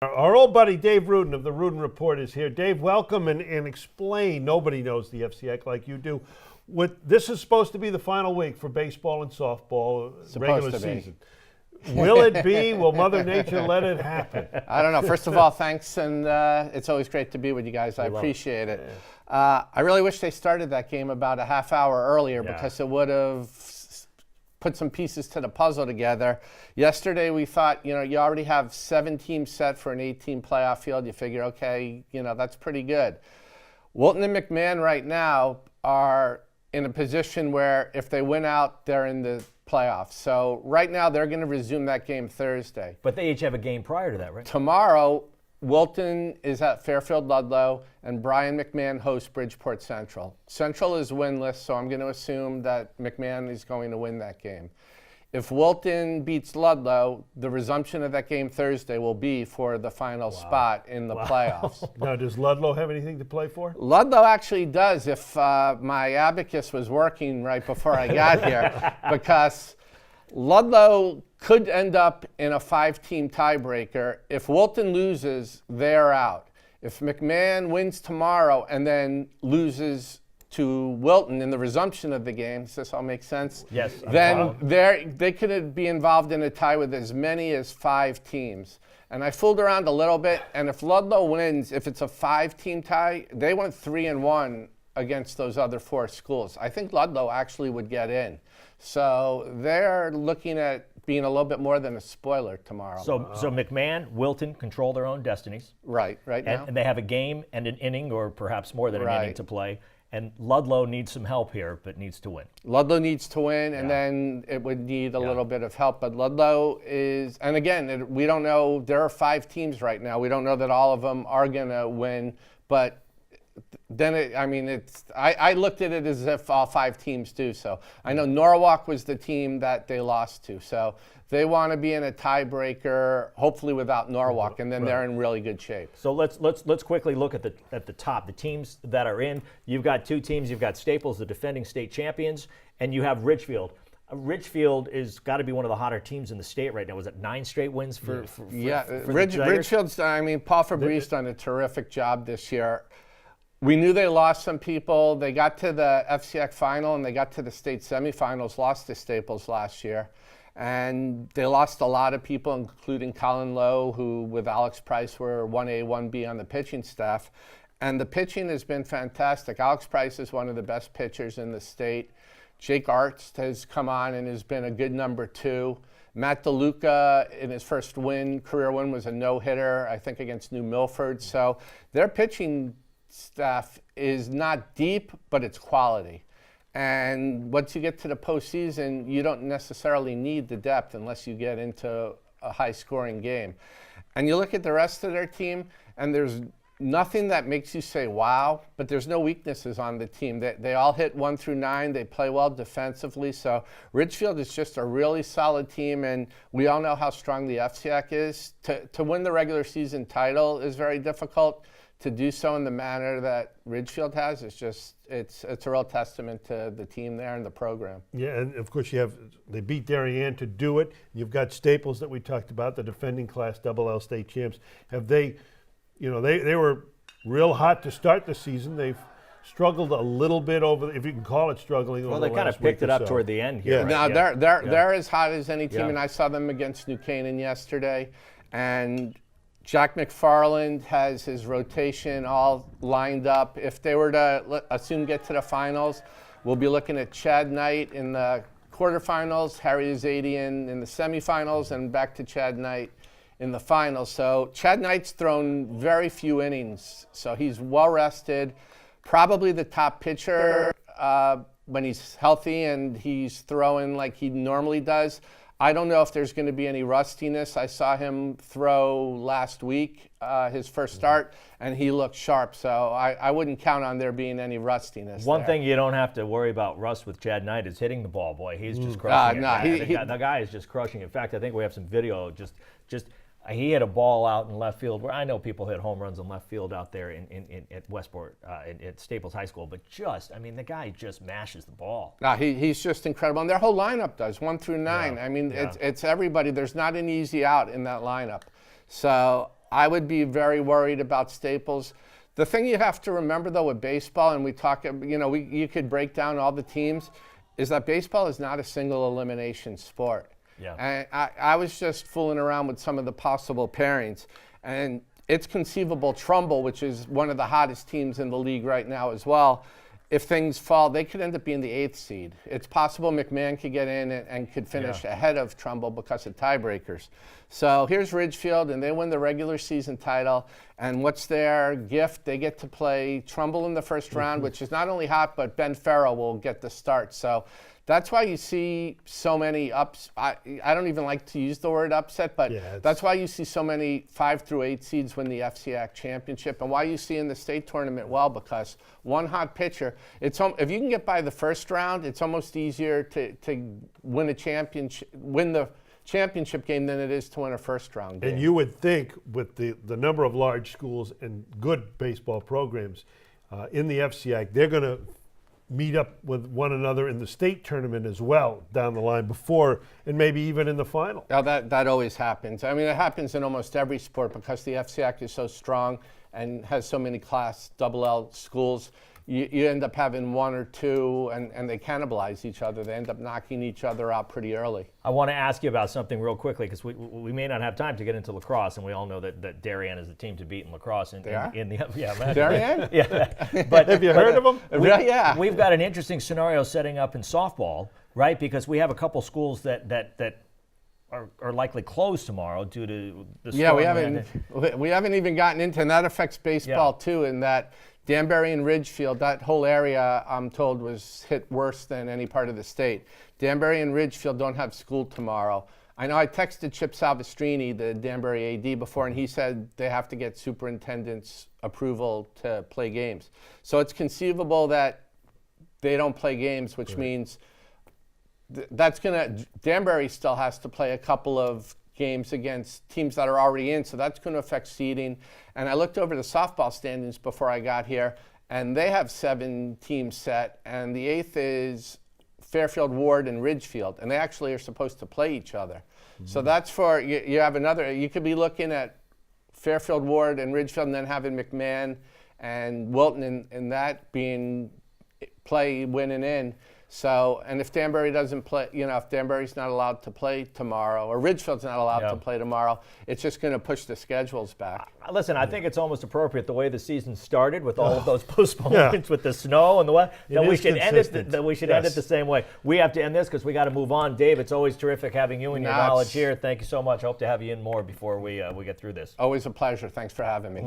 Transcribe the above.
Our old buddy Dave Ruden of the Ruden Report is here. Dave, welcome and explain. Nobody knows the FCX like you do. This is supposed to be the final week for baseball and softball regular season. Will it be? Will Mother Nature let it happen? I don't know. First of all, thanks, and it's always great to be with you guys. I appreciate it. I really wish they started that game about a half hour earlier because it would have put some pieces to the puzzle together. Yesterday we thought, you already have 7 teams set for an 8-team playoff field. You figure, okay, that's pretty good. Wilton and McMahon right now are in a position where if they win out, they're in the playoffs. So right now they're going to resume that game Thursday. But they each have a game prior to that, right? Tomorrow, Wilton is at Fairfield Ludlow, and Brian McMahon hosts Bridgeport Central. Central is winless, so I'm going to assume that McMahon is going to win that game. If Wilton beats Ludlow, the resumption of that game Thursday will be for the final spot in the playoffs. Now, does Ludlow have anything to play for? Ludlow actually does, if my abacus was working right before I got here, because Ludlow could end up in a 5-team tiebreaker. If Wilton loses, they're out. If McMahon wins tomorrow and then loses to Wilton in the resumption of the game, does this all make sense? Yes. Then they could be involved in a tie with as many as 5 teams. And I fooled around a little bit, and if Ludlow wins, if it's a 5-team tie, they went 3-1 against those other 4 schools. I think Ludlow actually would get in. So they're looking at being a little bit more than a spoiler tomorrow. So McMahon, Wilton control their own destinies. Right now. And they have a game and an inning, or perhaps more than an inning to play. And Ludlow needs some help here, but needs to win. Ludlow needs to win, and then it would need a little bit of help. But Ludlow is, and again, we don't know. There are 5 teams right now. We don't know that all of them are going to win. But then, I looked at it as if all 5 teams do. So I know Norwalk was the team that they lost to. So they want to be in a tiebreaker, hopefully without Norwalk, and then they're in really good shape. So let's quickly look at the top, the teams that are in. You've got 2 teams. You've got Staples, the defending state champions, and you have Ridgefield. Ridgefield is got to be one of the hotter teams in the state right now. Was it 9 straight wins for Ridgefield's. Paul Fabri's done a terrific job this year. We knew they lost some people. They got to the FCX final and they got to the state semifinals, lost to Staples last year. And they lost a lot of people, including Colin Lowe, who with Alex Price were 1A, 1B on the pitching staff. And the pitching has been fantastic. Alex Price is one of the best pitchers in the state. Jake Arts has come on and has been a good number 2. Matt DeLuca, in his first career win, was a no-hitter, I think, against New Milford. So their pitching staff is not deep, but it's quality. And once you get to the postseason, you don't necessarily need the depth unless you get into a high-scoring game. And you look at the rest of their team, and there's nothing that makes you say, wow, but there's no weaknesses on the team. They all hit 1 through 9. They play well defensively. So Ridgefield is just a really solid team, and we all know how strong the FCX is. To win the regular season title is very difficult. To do so in the manner that Ridgefield has is just, it's a real testament to the team there and the program. Yeah, and of course they beat Darien to do it. You've got Staples that we talked about, the defending Class L state champs. Have they were real hot to start the season. They've struggled a little bit if you can call it struggling. Well, they kind of picked it up toward the end here. Yeah. Right? Now they're as hot as any team, and I saw them against New Canaan yesterday, and Jack McFarland has his rotation all lined up. If they were to assume get to the finals, we'll be looking at Chad Knight in the quarterfinals, Harry Azadian in the semifinals, and back to Chad Knight in the finals. So Chad Knight's thrown very few innings, so he's well rested. Probably the top pitcher when he's healthy and he's throwing like he normally does. I don't know if there's going to be any rustiness. I saw him throw last week, his first start, and he looked sharp. So I wouldn't count on there being any rustiness. One thing you don't have to worry about rust with Chad Knight is hitting the ball, boy. He's just crushing it. The guy is just crushing it. In fact, I think we have some video just he hit a ball out in left field where I know people hit home runs in left field out there at Westport, at Staples High School, but the guy just mashes the ball. He's just incredible. And their whole lineup does, 1 through 9. It's everybody. There's not an easy out in that lineup. So I would be very worried about Staples. The thing you have to remember, though, with baseball, and we talk, you could break down all the teams, is that baseball is not a single elimination sport. Yeah. And I was just fooling around with some of the possible pairings. And it's conceivable Trumbull, which is one of the hottest teams in the league right now as well, if things fall, they could end up being the 8th seed. It's possible McMahon could get in and could finish ahead of Trumbull because of tiebreakers. So here's Ridgefield, and they win the regular season title. And what's their gift? They get to play Trumbull in the first round, which is not only hot, but Ben Farrell will get the start. So that's why you see so many ups. I don't even like to use the word upset, but that's why you see so many 5 through 8 seeds win the FCIAC championship, and why you see in the state tournament, because one hot pitcher, if you can get by the first round, it's almost easier to win the championship game than it is to win a first round game. And you would think with the number of large schools and good baseball programs in the FCIAC, they're going to meet up with one another in the state tournament as well down the line before and maybe even in the final. Now that always happens. I mean, it happens in almost every sport because the FCIAC is so strong and has so many Class L schools. You end up having one or two, and they cannibalize each other. They end up knocking each other out pretty early. I want to ask you about something real quickly because we may not have time to get into lacrosse, and we all know that Darien is the team to beat in lacrosse. In the Darien? Yeah. But have you heard of them? Yeah. We've got an interesting scenario setting up in softball, right? Because we have a couple schools that are likely closed tomorrow due to the storm. We haven't even gotten into, and that affects baseball too. In that Danbury and Ridgefield, that whole area, I'm told, was hit worse than any part of the state. Danbury and Ridgefield don't have school tomorrow. I know I texted Chip Salvestrini, the Danbury AD, before, and he said they have to get superintendent's approval to play games. So it's conceivable that they don't play games, which means Danbury still has to play a couple of games against teams that are already in, so that's going to affect seeding. And I looked over the softball standings before I got here, and they have 7 teams set, and the 8th is Fairfield, Ward, and Ridgefield, and they actually are supposed to play each other. So that's for, you have another, you could be looking at Fairfield, Ward, and Ridgefield, and then having McMahon and Wilton in that being winning in. So, and if Danbury doesn't play, if Danbury's not allowed to play tomorrow, or Ridgefield's not allowed to play tomorrow, it's just going to push the schedules back. Listen, I think it's almost appropriate the way the season started with all of those postponements with the snow and the weather. That we should end it. That we should end it the same way. We have to end this because we got to move on. Dave, it's always terrific having you and your knowledge here. Thank you so much. Hope to have you in more before we get through this. Always a pleasure. Thanks for having me.